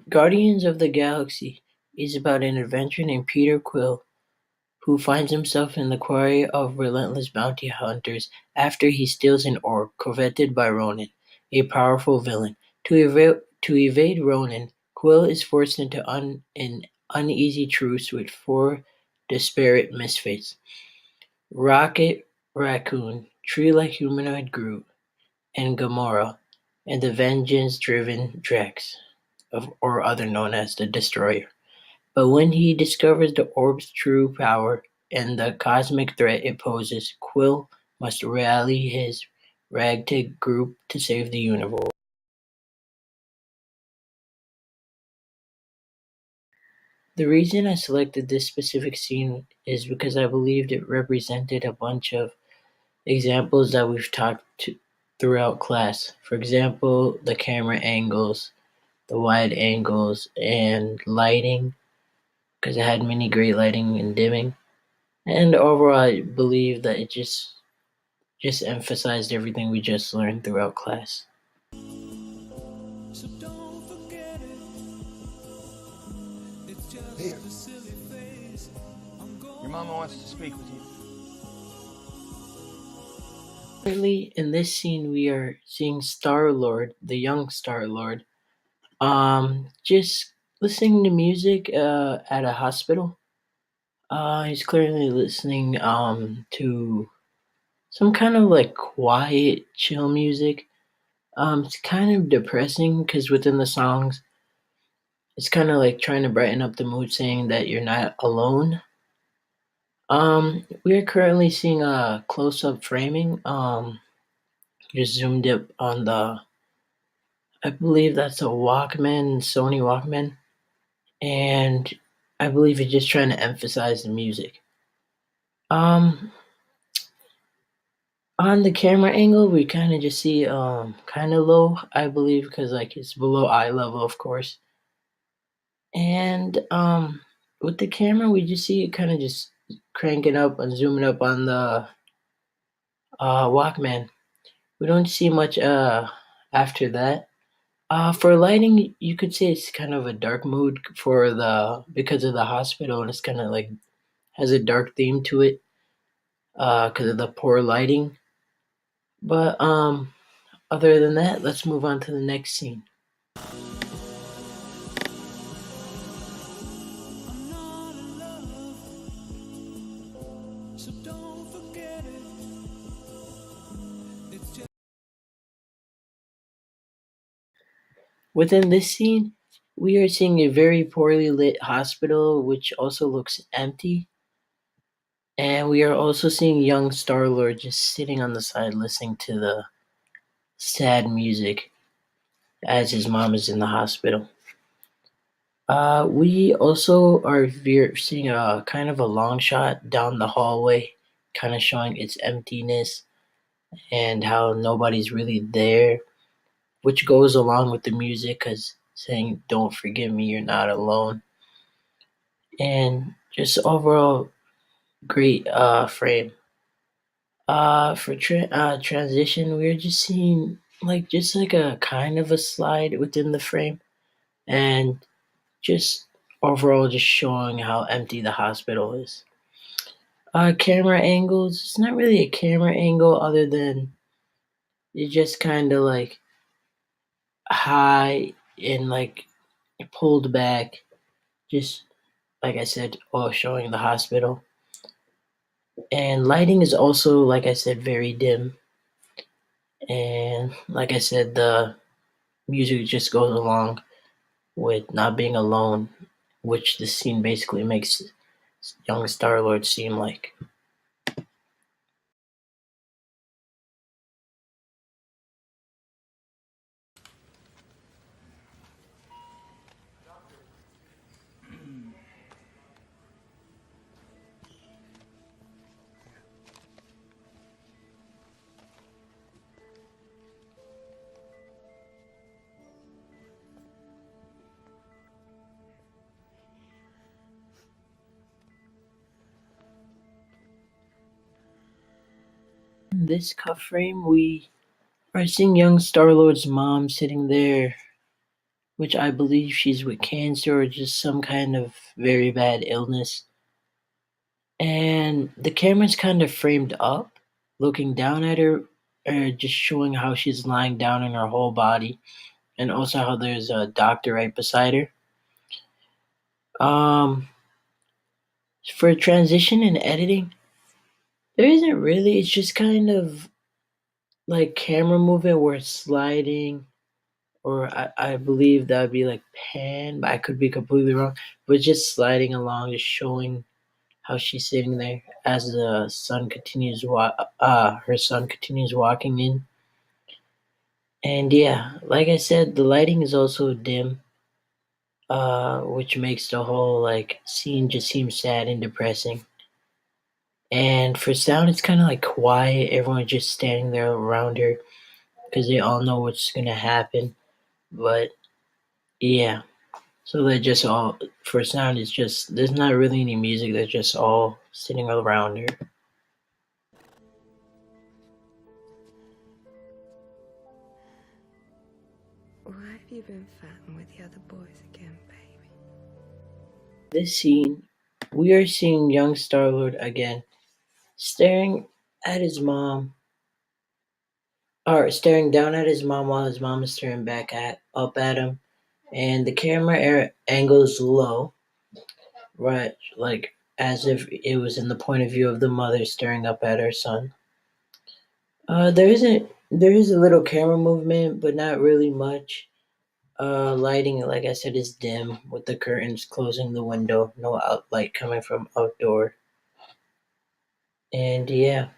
Guardians of the Galaxy is about an adventurer named Peter Quill who finds himself in the quarry of relentless bounty hunters after he steals an orb coveted by Ronan, a powerful villain. To evade Ronan, Quill is forced into an uneasy truce with four disparate misfits: Rocket Raccoon, tree-like humanoid Groot, and Gamora, and the vengeance-driven Drax, or other known as the Destroyer. But when he discovers the orb's true power and the cosmic threat it poses, Quill must rally his ragtag group to save the universe. The reason I selected this specific scene is because I believed it represented a bunch of examples that we've throughout class. For example, the camera angles, the wide angles, and lighting, because it had many great lighting and dimming. And overall, I believe that it just emphasized everything we just learned throughout class. So don't forget it. It's just Here. a silly phase. Your mama wants to speak with you. Currently, in this scene, we are seeing Star-Lord, the young Star-Lord, just listening to music at a hospital. He's clearly listening to some kind of like quiet, chill music. It's kind of depressing because within the songs, it's kind of like trying to brighten up the mood, saying that you're not alone. We are currently seeing a close-up framing. Just zoomed up on I believe that's a Walkman, Sony Walkman, and I believe it's just trying to emphasize the music. Um, on the camera angle, we kind of just see kind of low, I believe, because like it's below eye level, of course. And with the camera, we just see it kind of just cranking up and zooming up on the Walkman. We don't see much after that. For lighting, you could say it's kind of a dark mood for the because of the hospital, and it's kind of like has a dark theme to it because of the poor lighting. But other than that, let's move on to the next scene. I'm not in love. So don't forget it. It's just Within this scene, we are seeing a very poorly lit hospital, which also looks empty. And we are also seeing young Star Lord just sitting on the side listening to the sad music as his mom is in the hospital. We also are seeing a kind of a long shot down the hallway, kind of showing its emptiness and how nobody's really there, which goes along with the music because saying, "Don't forget me, you're not alone." And just overall great frame. For transition, we're just seeing like just like a kind of a slide within the frame, and just overall just showing how empty the hospital is. Camera angles. It's not really a camera angle other than it's just kind of like high and like pulled back. Just like I said, all showing the hospital. And lighting is also, like I said, very dim. And like I said, the music just goes along with not being alone, which the scene basically makes young Star Lord seem like. In this cuff frame, we are seeing young Star Lord's mom sitting there which I believe she's with cancer or just some kind of very bad illness. And the camera's kind of framed up, looking down at her, just showing how she's lying down in her whole body, and also how there's a doctor right beside her. Um, for transition and editing, there isn't really. It's just kind of like camera movement where it's sliding, or I believe that would be like pan, but I could be completely wrong. But just sliding along, just showing how she's sitting there as the sun continues her son continues walking in. And yeah, like I said, the lighting is also dim, which makes the whole like scene just seem sad and depressing. And for sound, it's kind of like quiet. Everyone's just standing there around her because they all know what's gonna happen. But yeah, so they're just all for sound. It's just there's not really any music. They're just all sitting around her. Why have you been fighting with the other boys again, baby? This scene, we are seeing young Star Lord again, staring at his mom, or staring down at his mom while his mom is staring back at up at him, and the camera angles low, right, like as if it was in the point of view of the mother staring up at her son. There is a little camera movement, but not really much. Lighting, like I said, is dim with the curtains closing the window, no light coming from outdoor. And yeah.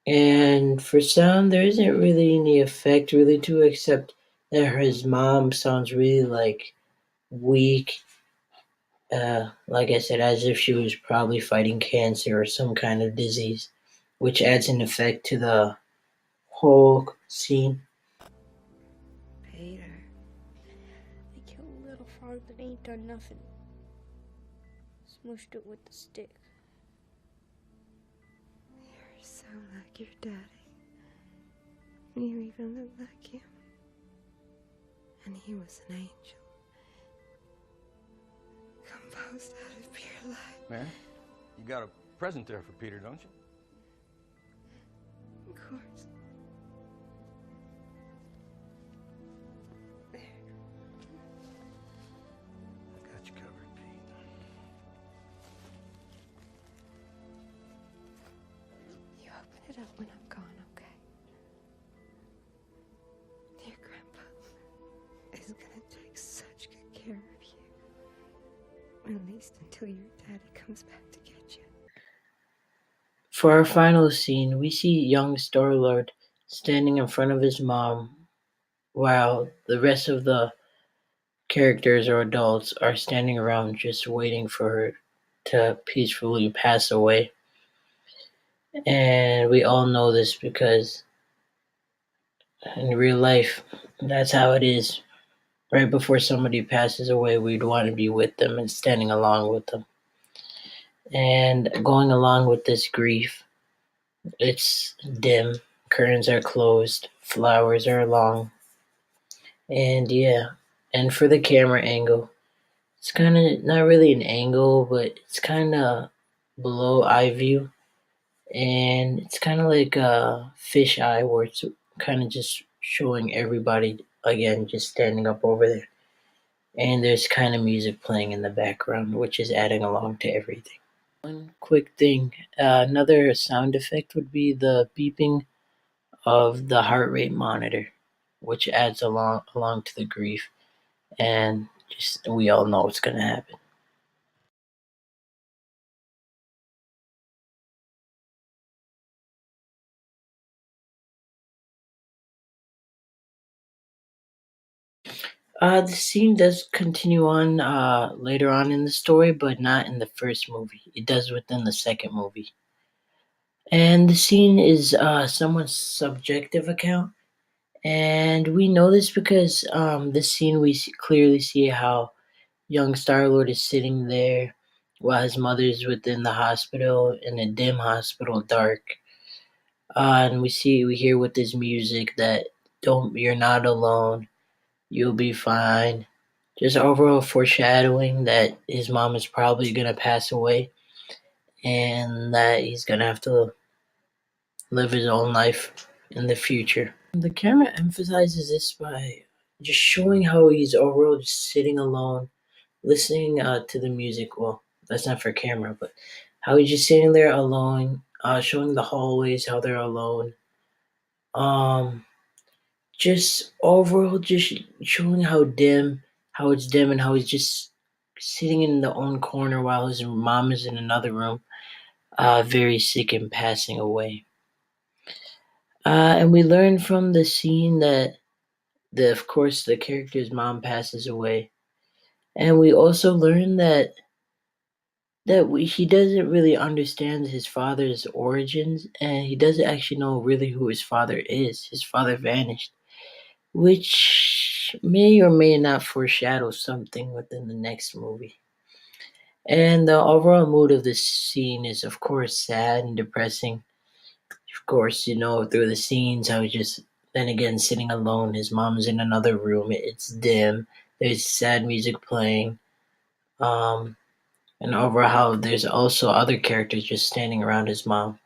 And for sound, there isn't really any effect really to it, except that his mom sounds really like weak. Like I said, as if she was probably fighting cancer or some kind of disease, which adds an effect to the whole scene. Peter, They killed a little frog that ain't done nothing. Smushed it with the stick. you sound like your daddy. You even look like him. And he was an angel. Composed out of pure light. Mary, you got a present there for Peter, don't you? Of course. There. I got you covered, Pete. You open it up when I'm gone, okay? Dear Grandpa is gonna take such good care of you. At least until your daddy comes back to get you. For our final scene, we see young Star Lord standing in front of his mom while the rest of the characters or adults are standing around just waiting for her to peacefully pass away. And we all know this because in real life, that's how it is. Right before somebody passes away, we'd want to be with them and standing along with them. And going along with this grief, it's dim, curtains are closed, flowers are long, and yeah. And for the camera angle, it's kind of not really an angle, but it's kind of below eye view, and it's kind of like a fish eye where it's kind of just showing everybody again just standing up over there. And there's kind of music playing in the background, which is adding along to everything. One quick thing, another sound effect would be the beeping of the heart rate monitor, which adds along to the grief, and just we all know what's gonna happen. The scene does continue on later on in the story, but not in the first movie. It does within the second movie. And the scene is someone's subjective account. And we know this because this scene we clearly see how young Star Lord is sitting there while his mother is within the hospital in a dim hospital, dark. And we hear with this music that don't you're not alone, you'll be fine. just overall foreshadowing that his mom is probably gonna pass away and that he's gonna have to live his own life in the future. The camera emphasizes this by just showing how he's overall just sitting alone, listening to the music. Well, that's not for camera, but how he's just sitting there alone, showing the hallways how they're alone. Um, just overall, just showing how it's dim, and how he's just sitting in the own corner while his mom is in another room, very sick and passing away. And we learn from the scene that of course the character's mom passes away, and we also learn that he doesn't really understand his father's origins, and he doesn't actually know really who his father is. His father vanished, which may or may not foreshadow something within the next movie. And the overall mood of this scene is, of course, sad and depressing. Of course, through the scenes, I was just then again sitting alone. His mom's in another room. It's dim. There's sad music playing. And over how there's also other characters just standing around his mom.